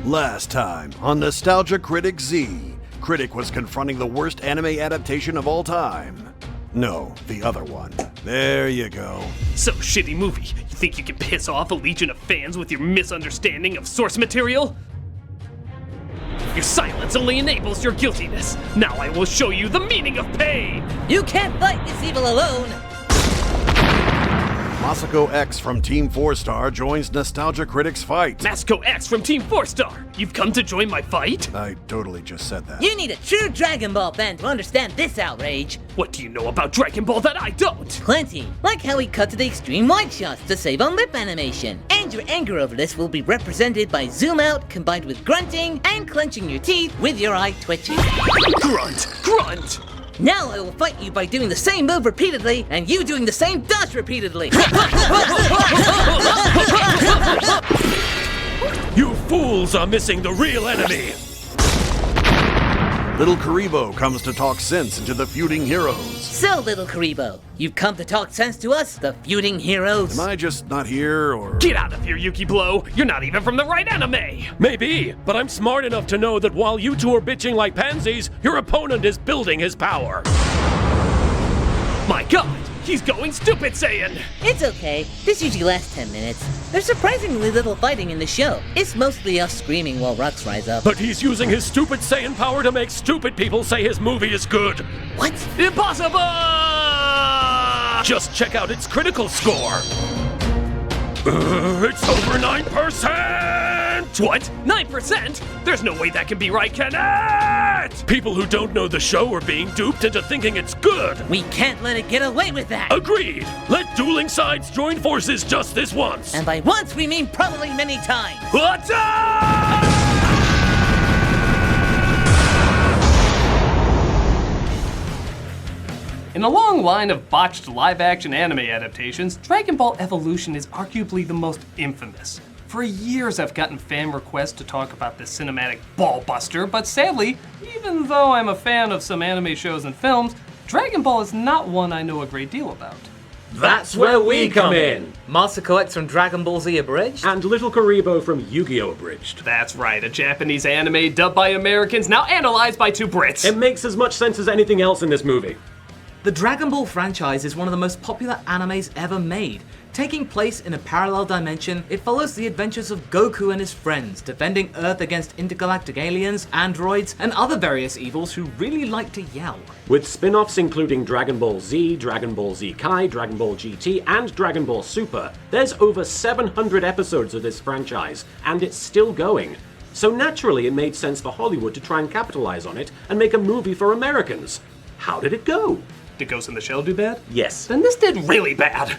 Last time on Nostalgia Critic Z, Critic was confronting the worst anime adaptation of all time. No, the other one. There you go. So shitty movie, you think you can piss off a legion of fans with your misunderstanding of source material? Your silence only enables your guiltiness. Now I will show you the meaning of pain! You can't fight this evil alone! MasakoX from Team 4-Star joins Nostalgia Critic's fight. MasakoX from Team 4-Star, you've come to join my fight? I totally just said that. You need a true Dragon Ball fan to understand this outrage. What do you know about Dragon Ball that I don't? Plenty. Like how he cut to the extreme wide shots to save on lip animation. And your anger over this will be represented by zoom out combined with grunting and clenching your teeth with your eye twitching. Grunt! Grunt! Now I will fight you by doing the same move repeatedly, and you doing the same dash repeatedly. You fools are missing the real enemy! LittleKuriboh comes to talk sense into the feuding heroes. So, LittleKuriboh, you've come to talk sense to us, the feuding heroes. Am I just not here, or...? Get out of here, Yuki Blow! You're not even from the right anime! Maybe, but I'm smart enough to know that while you two are bitching like pansies, your opponent is building his power. My god! He's going stupid Saiyan! It's okay. This usually lasts 10 minutes. There's surprisingly little fighting in the show. It's mostly us screaming while rocks rise up. But he's using his stupid Saiyan power to make stupid people say his movie is good. What? Impossible! Just check out its critical score. It's over 9%! What? 9%? There's no way that can be right, can it? People who don't know the show are being duped into thinking it's good. We can't let it get away with that. Agreed. Let dueling sides join forces just this once. And by once, we mean probably many times. What's up? In a long line of botched live-action anime adaptations, Dragon Ball Evolution is arguably the most infamous. For years I've gotten fan requests to talk about this cinematic ball-buster, but sadly, even though I'm a fan of some anime shows and films, Dragon Ball is not one I know a great deal about. That's where we come in! MasakoX from Dragon Ball Z Abridged. And LittleKuriboh from Yu-Gi-Oh! Abridged. That's right, a Japanese anime dubbed by Americans, now analyzed by two Brits. It makes as much sense as anything else in this movie. The Dragon Ball franchise is one of the most popular animes ever made. Taking place in a parallel dimension, it follows the adventures of Goku and his friends, defending Earth against intergalactic aliens, androids, and other various evils who really like to yell. With spin-offs including Dragon Ball Z, Dragon Ball Z Kai, Dragon Ball GT, and Dragon Ball Super, there's over 700 episodes of this franchise, and it's still going. So naturally it made sense for Hollywood to try and capitalize on it and make a movie for Americans. How did it go? Did Ghost in the Shell do bad? Yes. Then this did really bad.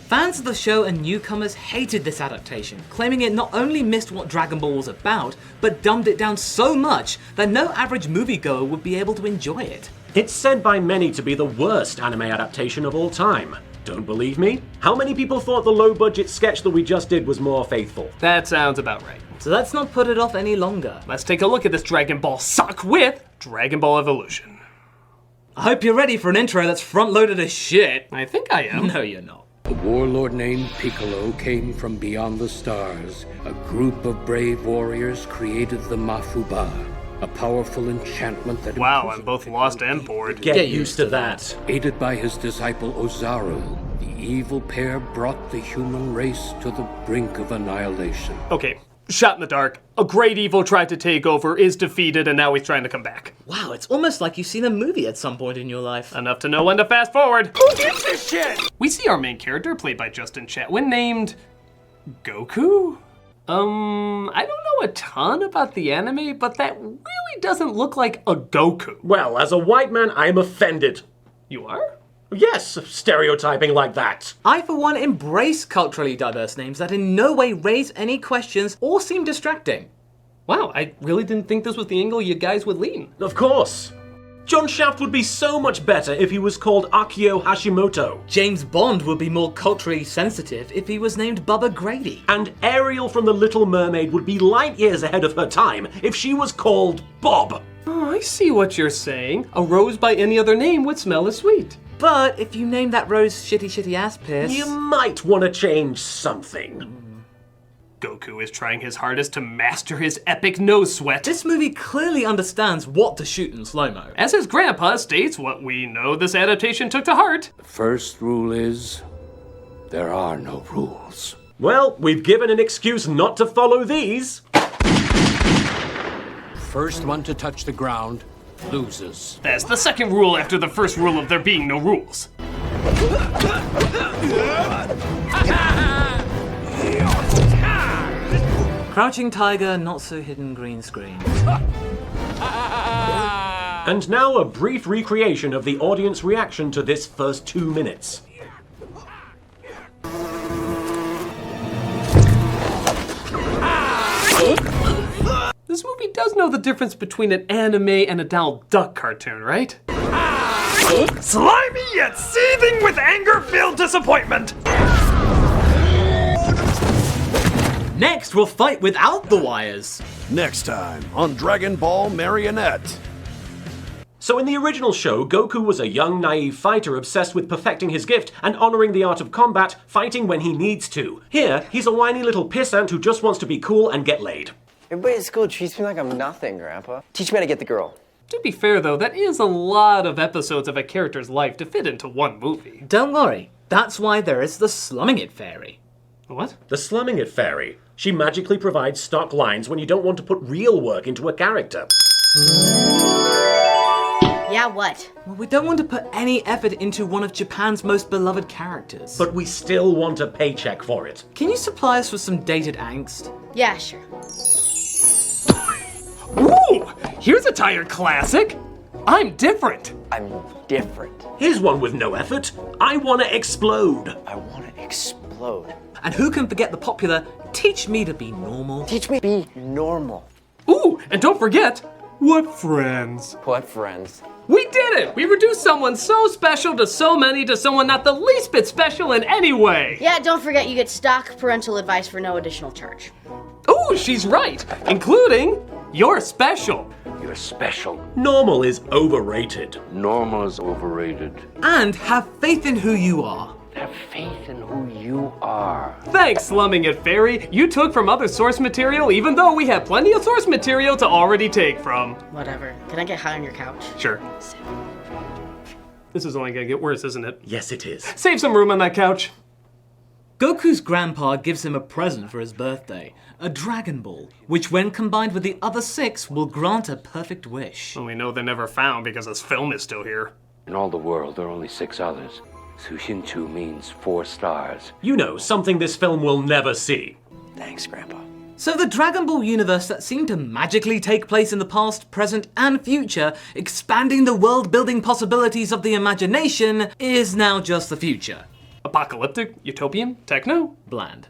Fans of the show and newcomers hated this adaptation, claiming it not only missed what Dragon Ball was about, but dumbed it down so much that no average moviegoer would be able to enjoy it. It's said by many to be the worst anime adaptation of all time. Don't believe me? How many people thought the low-budget sketch that we just did was more faithful? That sounds about right. So let's not put it off any longer. Let's take a look at this Dragon Ball suck with Dragon Ball Evolution. I hope you're ready for an intro that's front-loaded as shit. I think I am. No, you're not. A warlord named Piccolo came from beyond the stars. A group of brave warriors created the Mafuba, a powerful enchantment that... Wow, I'm both lost and bored. Get used to that. Aided by his disciple Ozaru, the evil pair brought the human race to the brink of annihilation. Okay, shot in the dark. A great evil tried to take over, is defeated, and now he's trying to come back. Wow, it's almost like you've seen a movie at some point in your life. Enough to know when to fast forward. Who gives this shit? We see our main character, played by Justin Chatwin, named Goku? I don't know a ton about the anime, but that really doesn't look like a Goku. Well, as a white man, I'm offended. You are? Yes, stereotyping like that. I, for one, embrace culturally diverse names that in no way raise any questions or seem distracting. Wow, I really didn't think this was the angle you guys would lean. Of course. John Shaft would be so much better if he was called Akio Hashimoto. James Bond would be more culturally sensitive if he was named Bubba Grady. And Ariel from The Little Mermaid would be light years ahead of her time if she was called Bob. Oh, I see what you're saying. A rose by any other name would smell as sweet. But if you name that rose shitty ass piss... You might want to change something. Goku is trying his hardest to master his epic nose sweat. This movie clearly understands what to shoot in slow-mo. As his grandpa states what we know this adaptation took to heart. The first rule is, there are no rules. Well, we've given an excuse not to follow these. First one to touch the ground loses. That's the second rule after the first rule of there being no rules. Crouching Tiger, not so hidden green screen. And now a brief recreation of the audience reaction to this first 2 minutes. This movie does know the difference between an anime and a Donald Duck cartoon, right? Slimy yet seething with anger-filled disappointment! Next, we'll fight without the wires. Next time on Dragon Ball Marionette. So in the original show, Goku was a young, naive fighter obsessed with perfecting his gift and honoring the art of combat, fighting when he needs to. Here, he's a whiny little pissant who just wants to be cool and get laid. Everybody at school treats me like I'm nothing, Grandpa. Teach me how to get the girl. To be fair though, that is a lot of episodes of a character's life to fit into one movie. Don't worry, that's why there is the Slumming It Fairy. What? The Slumming It Fairy. She magically provides stock lines when you don't want to put real work into a character. Yeah, what? Well, we don't want to put any effort into one of Japan's most beloved characters. But we still want a paycheck for it. Can you supply us with some dated angst? Yeah, sure. Ooh! Here's a tired classic! I'm different! I'm different. Here's one with no effort. I want to explode. I want to explode. And who can forget the popular Teach Me to Be Normal? Teach me to be normal. Ooh, and don't forget, what friends? What friends? We did it! We reduced someone so special to so many to someone not the least bit special in any way! Yeah, don't forget you get stock parental advice for no additional charge. Ooh, she's right! Including, you're special. You're special. Normal is overrated. Normal is overrated. And have faith in who you are. Have faith in who you are. Thanks, Slumming It Fairy. You took from other source material even though we have plenty of source material to already take from. Whatever. Can I get high on your couch? Sure. This is only gonna get worse, isn't it? Yes, it is. Save some room on that couch. Goku's grandpa gives him a present for his birthday, a Dragon Ball, which when combined with the other 6 will grant a perfect wish. Well, we know they're never found because this film is still here. In all the world, there are only 6 others. Sushinchu means 4 stars. You know, something this film will never see. Thanks, Grandpa. So the Dragon Ball universe that seemed to magically take place in the past, present, and future, expanding the world-building possibilities of the imagination, is now just the future. Apocalyptic, utopian, techno? Bland.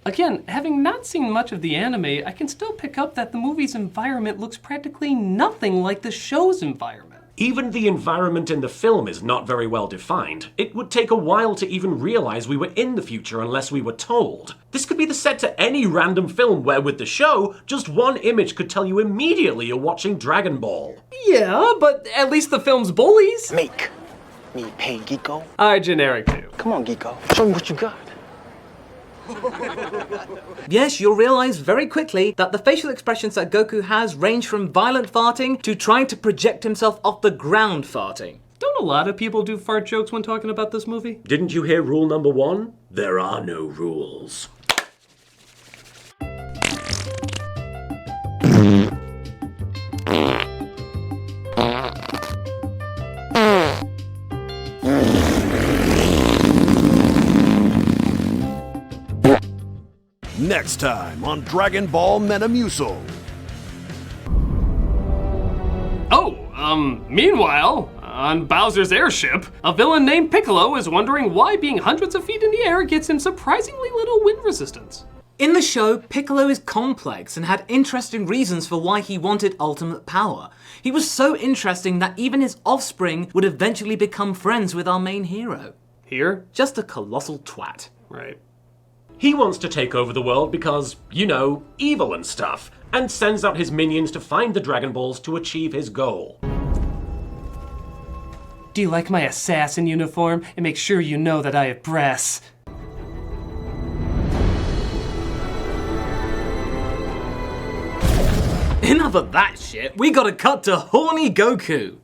Again, having not seen much of the anime, I can still pick up that the movie's environment looks practically nothing like the show's environment. Even the environment in the film is not very well defined. It would take a while to even realize we were in the future unless we were told. This could be the set to any random film where with the show, just one image could tell you immediately you're watching Dragon Ball. Yeah, but at least the film's bullies. Make me pay, Geeko. Alright, generic too. Come on, Geeko. Show me what you got. Yes, you'll realize very quickly that the facial expressions that Goku has range from violent farting to trying to project himself off the ground farting. Don't a lot of people do fart jokes when talking about this movie? Didn't you hear rule number 1? There are no rules. Next time on Dragon Ball Metamucil. Meanwhile, on Bowser's airship, a villain named Piccolo is wondering why being hundreds of feet in the air gets him surprisingly little wind resistance. In the show, Piccolo is complex and had interesting reasons for why he wanted ultimate power. He was so interesting that even his offspring would eventually become friends with our main hero. Here? Just a colossal twat. Right. He wants to take over the world because, you know, evil and stuff, and sends out his minions to find the Dragon Balls to achieve his goal. Do you like my assassin uniform? And make sure you know that I have breasts. Enough of that shit, we gotta cut to horny Goku.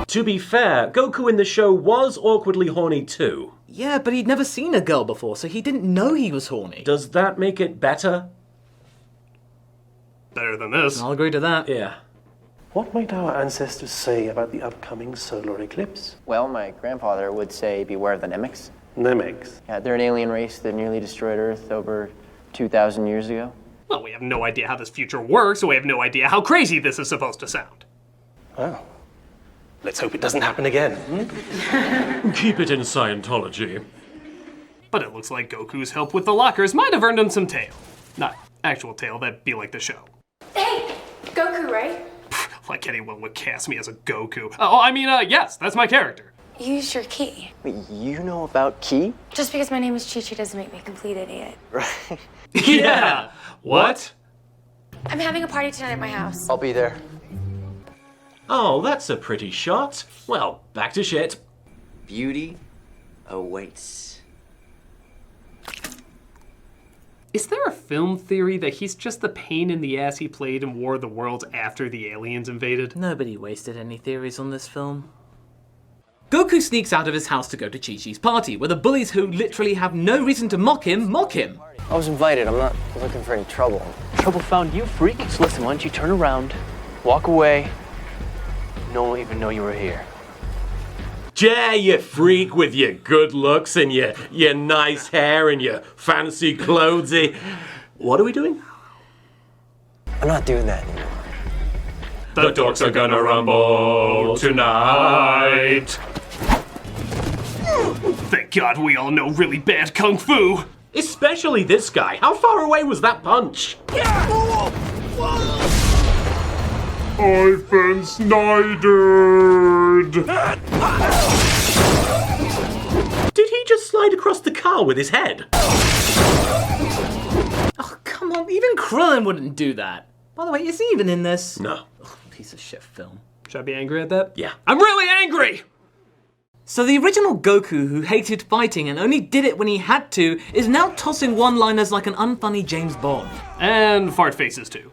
To be fair, Goku in the show was awkwardly horny too. Yeah, but he'd never seen a girl before, so he didn't know he was horny. Does that make it better? Better than this. I'll agree to that. Yeah. What might our ancestors say about the upcoming solar eclipse? Well, my grandfather would say beware of the Nemics. Nemics? Yeah, they're an alien race that nearly destroyed Earth over 2,000 years ago. Well, we have no idea how this future works, so we have no idea how crazy this is supposed to sound. Well, let's hope it doesn't happen again. Keep it in Scientology. But it looks like Goku's help with the lockers might have earned him some tail. Not actual tail, that'd be like the show. Hey, Goku, right? Like anyone would cast me as a Goku. Oh, I mean, yes, that's my character. Use your key. Wait, you know about Ki? Just because my name is Chi-Chi doesn't make me a complete idiot. Right. Yeah. What? I'm having a party tonight at my house. I'll be there. Oh, that's a pretty shot. Well, back to shit. Beauty awaits. Is there a film theory that he's just the pain in the ass he played in War of the Worlds after the aliens invaded? Nobody wasted any theories on this film. Goku sneaks out of his house to go to Chi-Chi's party, where the bullies who literally have no reason to mock him. I was invited. I'm not looking for any trouble. Trouble found you, freak. So listen, why don't you turn around, walk away. No one will even know you were here. Yeah, you freak with your good looks and your nice hair and your fancy clothesy. What are we doing? I'm not doing that anymore. The dorks are gonna rumble tonight. Thank God we all know really bad kung fu. Especially this guy. How far away was that punch? I've been snidered! Did he just slide across the car with his head? Oh, come on, even Krillin wouldn't do that. By the way, is he even in this? No. Ugh, piece of shit film. Should I be angry at that? Yeah. I'm really angry! So the original Goku, who hated fighting and only did it when he had to, is now tossing one-liners like an unfunny James Bond. And fart faces too.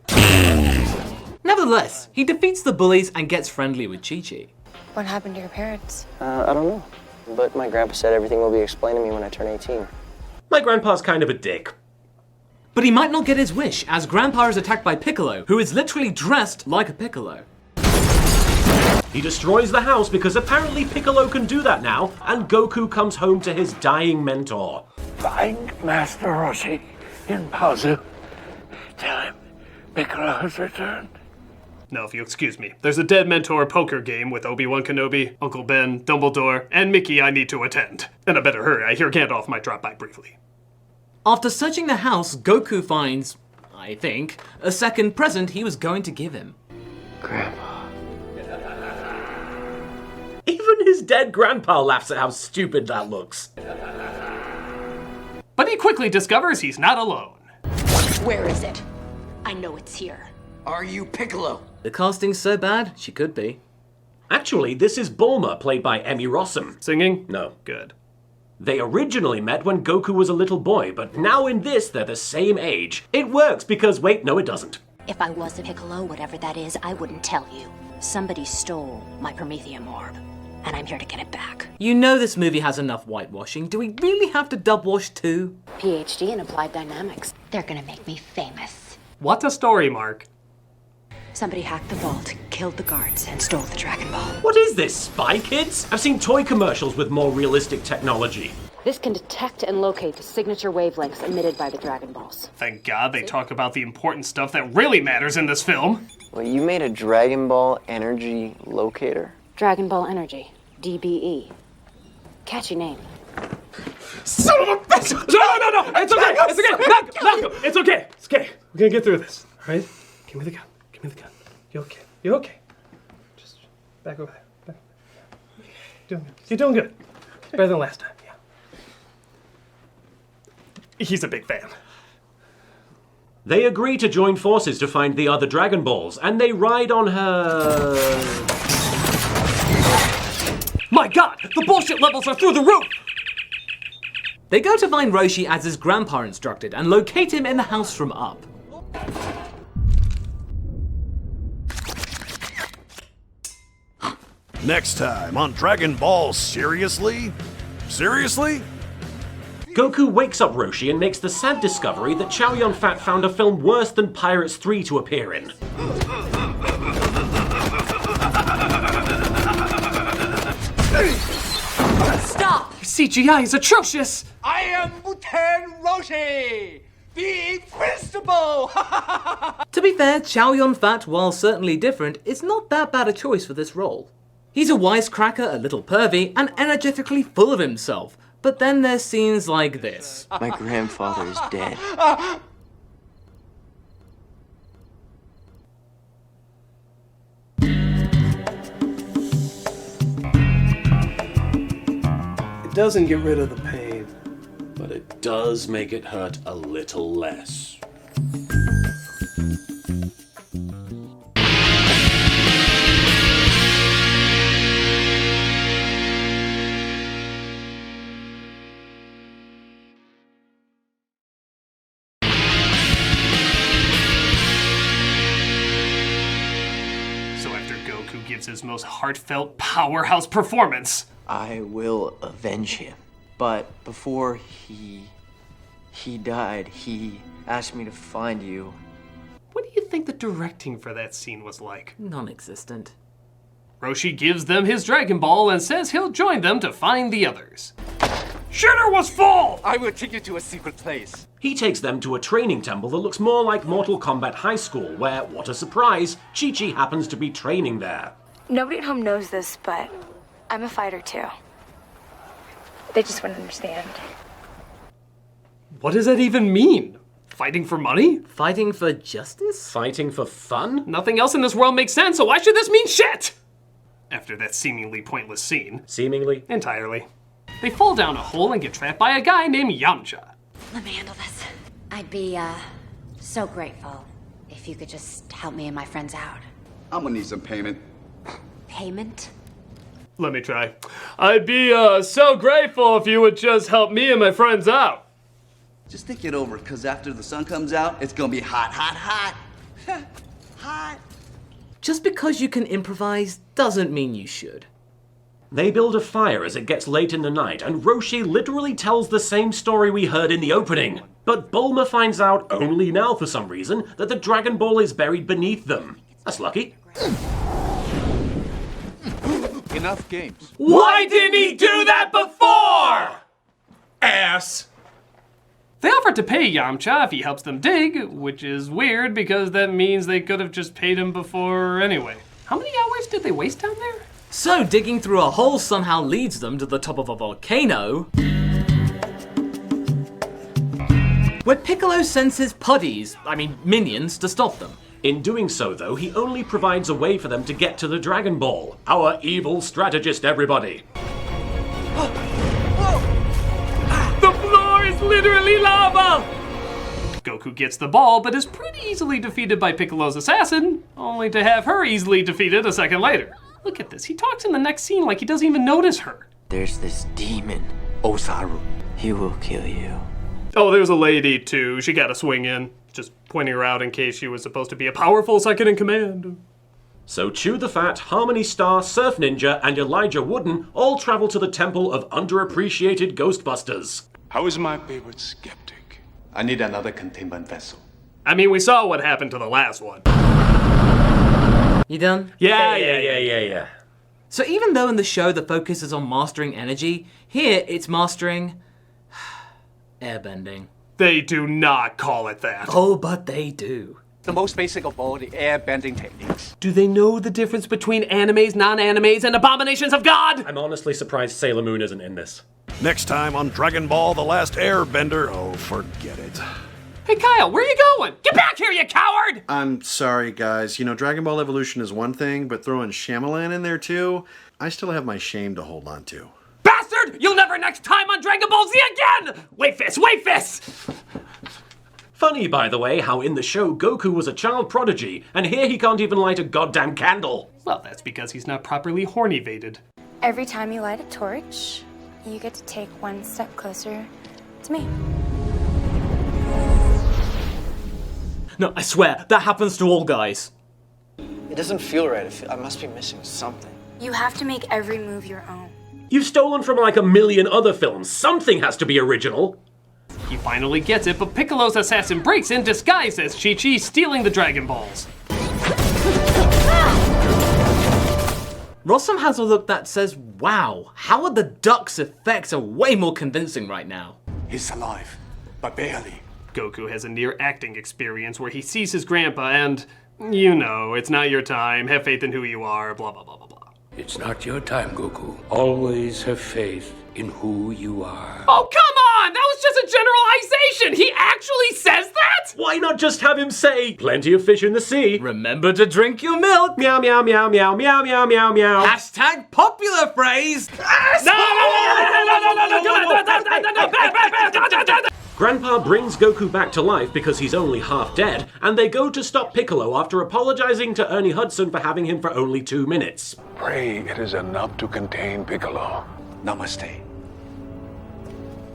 Nevertheless, he defeats the bullies and gets friendly with Chi-Chi. What happened to your parents? I don't know. But my grandpa said everything will be explained to me when I turn 18. My grandpa's kind of a dick. But he might not get his wish, as Grandpa is attacked by Piccolo, who is literally dressed like a Piccolo. He destroys the house because apparently Piccolo can do that now, and Goku comes home to his dying mentor. Find Master Roshi in Pazu. Tell him Piccolo has returned. Now, if you excuse me, there's a Dead Mentor poker game with Obi-Wan Kenobi, Uncle Ben, Dumbledore, and Mickey I need to attend. And I better hurry, I hear Gandalf might drop by briefly. After searching the house, Goku finds, I think, a second present he was going to give him. Grandpa. Even his dead grandpa laughs at how stupid that looks. But he quickly discovers he's not alone. Where is it? I know it's here. Are you Piccolo? The casting's so bad, she could be. Actually, this is Bulma, played by Emmy Rossum. Singing? No. Good. They originally met when Goku was a little boy, but now in this, they're the same age. It works because, wait, no it doesn't. If I was a Piccolo, whatever that is, I wouldn't tell you. Somebody stole my Prometheum orb, and I'm here to get it back. You know this movie has enough whitewashing. Do we really have to dub wash too? PhD in applied dynamics. They're gonna make me famous. What a story, Mark. Somebody hacked the vault, killed the guards, and stole the Dragon Ball. What is this, Spy Kids? I've seen toy commercials with more realistic technology. This can detect and locate the signature wavelengths emitted by the Dragon Balls. Thank God they talk about the important stuff that really matters in this film. Well, you made a Dragon Ball energy locator? Dragon Ball Energy, DBE. Catchy name. Son of a bitch! No! It's okay! It's okay! Malcolm! It's okay! It's okay. We're gonna get through this, alright? Give me the gun. Give me the gun. You're okay. You're okay. Just back over there. You're doing good. Better than last time, yeah. He's a big fan. They agree to join forces to find the other Dragon Balls, and they ride on her... My god! The bullshit levels are through the roof! They go to find Roshi as his grandpa instructed and locate him in the house from up. Next time on Dragon Ball, seriously? Seriously? Goku wakes up Roshi and makes the sad discovery that Chow Yun-Fat found a film worse than Pirates 3 to appear in. Stop! CGI is atrocious! I am Muten Roshi, the Invincible! To be fair, Chow Yun-Fat, while certainly different, is not that bad a choice for this role. He's a wisecracker, a little pervy, and energetically full of himself. But then there's scenes like this. My grandfather is dead. It doesn't get rid of the pain, but it does make it hurt a little less. Gives his most heartfelt powerhouse performance. I will avenge him. But before he died, he asked me to find you. What do you think the directing for that scene was like? Non-existent. Roshi gives them his Dragon Ball and says he'll join them to find the others. Shitter was full! I will take you to a secret place. He takes them to a training temple that looks more like Mortal Kombat High School, where, what a surprise, Chi-Chi happens to be training there. Nobody at home knows this, but I'm a fighter too. They just wouldn't understand. What does that even mean? Fighting for money? Fighting for justice? Fighting for fun? Nothing else in this world makes sense, so why should this mean shit? After that seemingly pointless scene. Seemingly? Entirely. They fall down a hole and get trapped by a guy named Yamcha. Let me handle this. I'd be, so grateful if you could just help me and my friends out. I'm gonna need some payment. Payment? Let me try. I'd be, so grateful if you would just help me and my friends out. Just think it over, because after the sun comes out, it's gonna be hot, hot, hot. Hot. Just because you can improvise doesn't mean you should. They build a fire as it gets late in the night, and Roshi literally tells the same story we heard in the opening. But Bulma finds out, only now for some reason, that the Dragon Ball is buried beneath them. That's lucky. Enough games. Why didn't he do that before? Ass. They offer to pay Yamcha if he helps them dig, which is weird because that means they could have just paid him before anyway. How many hours did they waste down there? So digging through a hole somehow leads them to the top of a volcano, where Piccolo sends his minions, to stop them. In doing so, though, he only provides a way for them to get to the Dragon Ball. Our evil strategist, everybody. The floor is literally lava! Goku gets the ball, but is pretty easily defeated by Piccolo's assassin, only to have her easily defeated a second later. Look at this, he talks in the next scene like he doesn't even notice her. There's this demon, Osaru. He will kill you. Oh, there's a lady too, she got a swing in. Just pointing her out in case she was supposed to be a powerful second in command. So Chew the Fat, Harmony Star, Surf Ninja, and Elijah Wooden all travel to the temple of underappreciated Ghostbusters. How is my favorite skeptic? I need another containment vessel. I mean, we saw what happened to the last one. You done? Yeah. So even though in the show the focus is on mastering energy, here it's mastering airbending. They do not call it that. Oh, but they do. The most basic of all the air bending techniques. Do they know the difference between animes, non-animes, and abominations of God? I'm honestly surprised Sailor Moon isn't in this. Next time on Dragon Ball The Last Airbender, oh, forget it. Hey Kyle, where are you going? Get back here, you coward! I'm sorry, guys. You know, Dragon Ball Evolution is one thing, but throwing Shyamalan in there too, I still have my shame to hold on to. Bastard! You'll never next time on Dragon Ball Z again! Wait fist! Funny, by the way, how in the show Goku was a child prodigy, and here he can't even light a goddamn candle. Well, that's because he's not properly horny-vated. Every time you light a torch, you get to take one step closer to me. No, I swear, that happens to all guys. It doesn't feel right. I must be missing something. You have to make every move your own. You've stolen from like a million other films. Something has to be original. He finally gets it, but Piccolo's assassin breaks in disguised as Chi-Chi, stealing the Dragon Balls. Rossum has a look that says, wow, Howard the Duck's effects are way more convincing right now. He's alive, but barely. Goku has a near acting experience where he sees his grandpa and, you know, it's not your time, have faith in who you are, blah blah blah blah blah. It's not your time, Goku. Always have faith in who you are. Oh, come on! That was just a generalization! He actually says that?! Why not just have him say, plenty of fish in the sea. Remember to drink your milk. Meow, meow, meow, meow, meow, meow, meow, meow. Hashtag popular phrase. Grandpa brings Goku back to life because he's only half dead, and they go to stop Piccolo after apologizing to Ernie Hudson for having him for only 2 minutes. Pray it is enough to contain Piccolo. Namaste.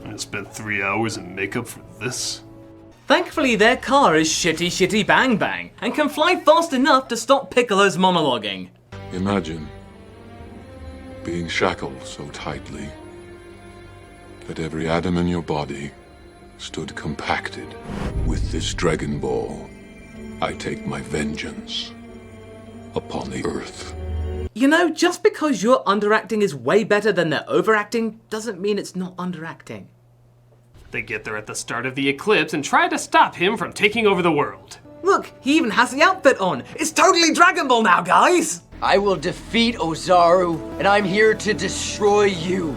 I spent 3 hours in makeup for this. Thankfully, their car is shitty shitty bang bang and can fly fast enough to stop Piccolo's monologuing. Imagine being shackled so tightly that every atom in your body stood compacted. With this Dragon Ball, I take my vengeance upon the Earth. You know, just because your underacting is way better than their overacting doesn't mean it's not underacting. They get there at the start of the eclipse and try to stop him from taking over the world. Look, he even has the outfit on. It's totally Dragon Ball now, guys! I will defeat Ozaru, and I'm here to destroy you.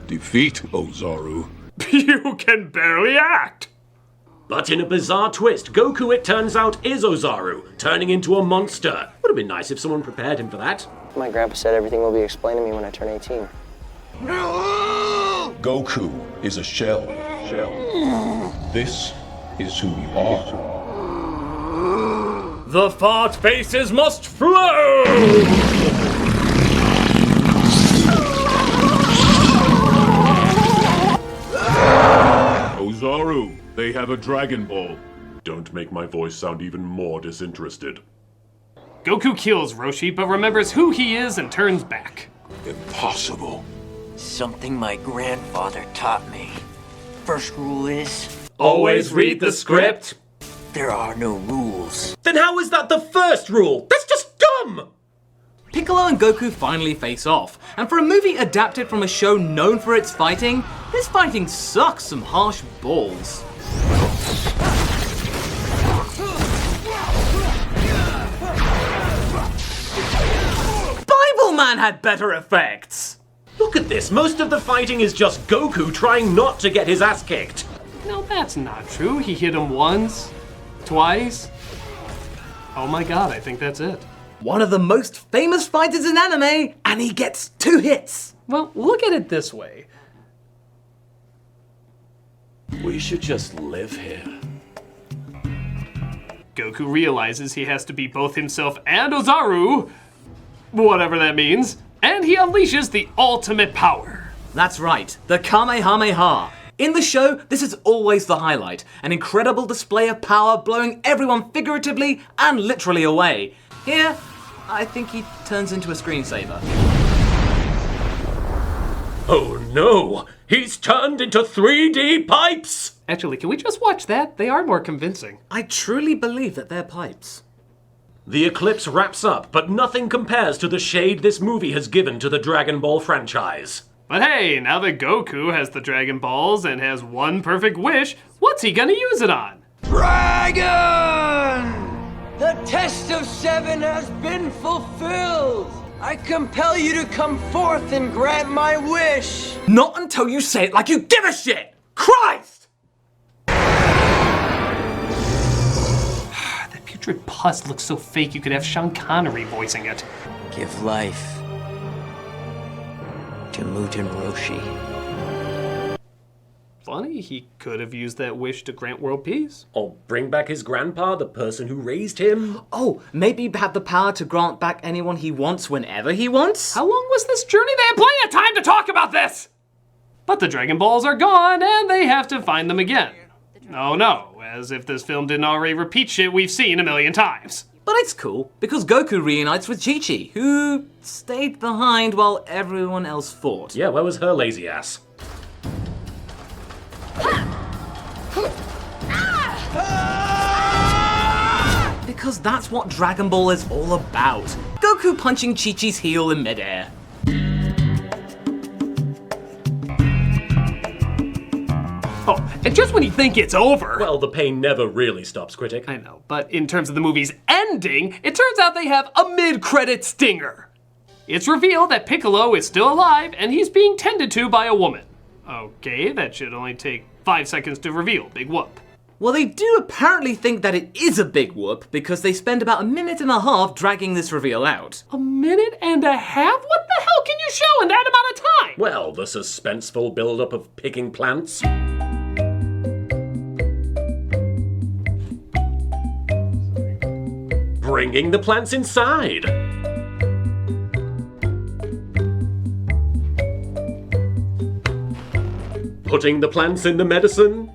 Defeat Ozaru. You can barely act! But in a bizarre twist, Goku, it turns out, is Ozaru, turning into a monster. Would have been nice if someone prepared him for that. My grandpa said everything will be explained to me when I turn 18. Goku is a shell. This is who you are. The fart faces must flow! Ozaru, they have a Dragon Ball. Don't make my voice sound even more disinterested. Goku kills Roshi, but remembers who he is and turns back. Impossible. Something my grandfather taught me. First rule is... Always read the script. There are no rules. Then how is that the first rule? That's just dumb! Piccolo and Goku finally face off, and for a movie adapted from a show known for its fighting, this fighting sucks some harsh balls. Bible Man had better effects! Look at this, most of the fighting is just Goku trying not to get his ass kicked. No, that's not true. He hit him once, twice. Oh my god, I think that's it. One of the most famous fighters in anime, and he gets 2 hits. Well, look at it this way. We should just live here. Goku realizes he has to be both himself and Ozaru, whatever that means, and he unleashes the ultimate power. That's right, the Kamehameha. In the show, this is always the highlight, an incredible display of power blowing everyone figuratively and literally away. Here, I think he turns into a screensaver. Oh no! He's turned into 3D pipes! Actually, can we just watch that? They are more convincing. I truly believe that they're pipes. The eclipse wraps up, but nothing compares to the shade this movie has given to the Dragon Ball franchise. But hey, now that Goku has the Dragon Balls and has one perfect wish, what's he gonna use it on? Dragon! test of 7 has been fulfilled. I compel you to come forth and grant my wish. Not until you say it like you give a shit! Christ! That putrid pus looks so fake you could have Sean Connery voicing it. Give life to Muten Roshi. Funny, he could have used that wish to grant world peace. Or bring back his grandpa, the person who raised him. Oh, maybe have the power to grant back anyone he wants whenever he wants? How long was this journey? They had plenty of time to talk about this! But the Dragon Balls are gone, and they have to find them again. Oh no, as if this film didn't already repeat shit we've seen a million times. But it's cool, because Goku reunites with Chi-Chi, who stayed behind while everyone else fought. Yeah, where was her lazy ass? Because that's what Dragon Ball is all about. Goku punching Chi-Chi's heel in midair. Oh, and just when you think it's over... Well, the pain never really stops, Critic. I know, but in terms of the movie's ending, it turns out they have a mid-credit stinger. It's revealed that Piccolo is still alive, and he's being tended to by a woman. Okay, that should only take 5 seconds to reveal. Big whoop. Well, they do apparently think that it is a big whoop because they spend about 1.5 minutes dragging this reveal out. 1.5 minutes? What the hell can you show in that amount of time? Well, the suspenseful build-up of picking plants. Bringing the plants inside. Putting the plants in the medicine.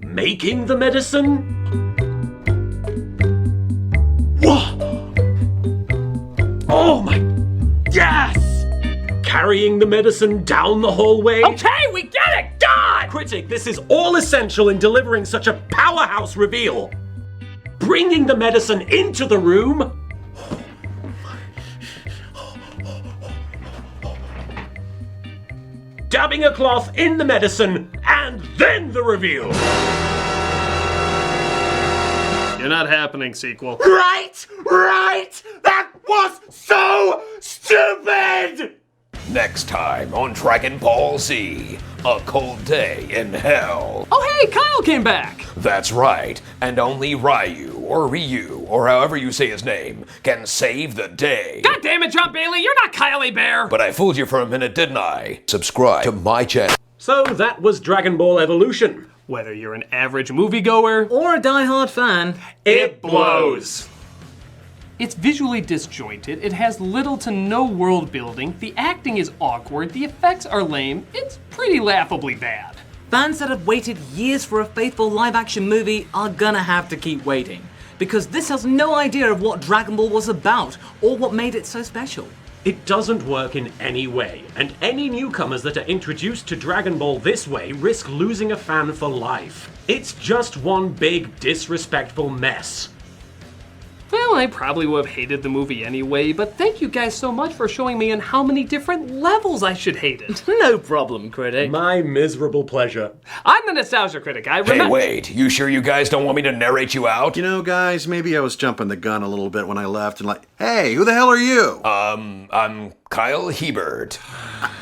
Making the medicine. Whoa! Oh my... Yes! Carrying the medicine down the hallway. Okay, we get it! God! Critic, this is all essential in delivering such a powerhouse reveal. Bringing the medicine into the room. Dabbing a cloth in the medicine, and then the reveal. You're not happening, sequel. Right! That was so stupid! Next time on Dragon Ball Z, a cold day in hell. Oh hey, Kyle came back! That's right, and only Ryu, or Ryu, or however you say his name, can save the day. God damn it, John Bailey, you're not Kyle Bear! But I fooled you for a minute, didn't I? Subscribe to my channel. So that was Dragon Ball Evolution. Whether you're an average moviegoer or a die-hard fan, it blows. It's visually disjointed, it has little to no world building, the acting is awkward, the effects are lame, it's pretty laughably bad. Fans that have waited years for a faithful live-action movie are gonna have to keep waiting, because this has no idea of what Dragon Ball was about, or what made it so special. It doesn't work in any way, and any newcomers that are introduced to Dragon Ball this way risk losing a fan for life. It's just one big, disrespectful mess. Well, I probably would have hated the movie anyway, but thank you guys so much for showing me on how many different levels I should hate it. No problem, Critic. My miserable pleasure. I'm the Nostalgia Critic, I remember— Hey, wait, you sure you guys don't want me to narrate you out? You know, guys, maybe I was jumping the gun a little bit when I left and like, hey, who the hell are you? I'm Kyle Hebert.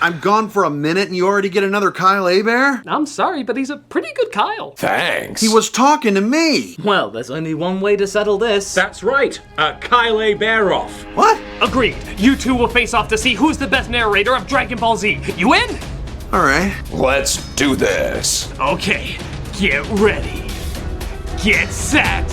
I'm gone for a minute and you already get another Kyle Hebert? I'm sorry, but he's a pretty good Kyle. Thanks. He was talking to me. Well, there's only one way to settle this. That's right, a Kyle Hebert off. What? Agreed. You two will face off to see who's the best narrator of Dragon Ball Z. You in? All right. Let's do this. Okay, get ready. Get set.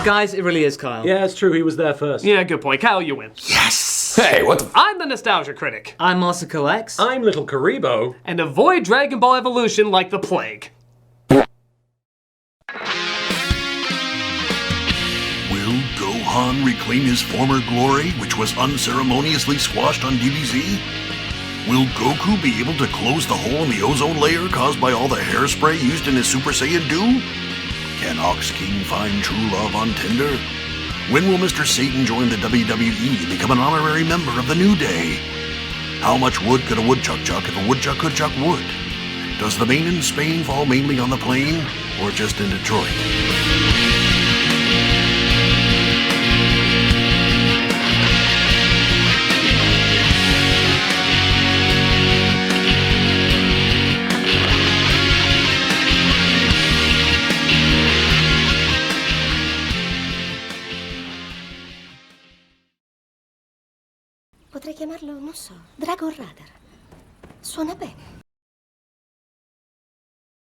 Guys, it really is Kyle. Yeah, it's true, he was there first. Yeah, good point. Kyle, you win. Yes! Hey, what the— I'm the Nostalgia Critic. I'm MasakoX. I'm LittleKuriboh. And avoid Dragon Ball Evolution like the plague. Will Gohan reclaim his former glory, which was unceremoniously squashed on DBZ? Will Goku be able to close the hole in the ozone layer caused by all the hairspray used in his Super Saiyan Do? Can Ox King find true love on Tinder? When will Mr. Satan join the WWE and become an honorary member of the New Day? How much wood could a woodchuck chuck if a woodchuck could chuck wood? Does the main in Spain fall mainly on the plain, or just in Detroit? Potrei chiamarlo, non so, Dragon Radar. Suona bene.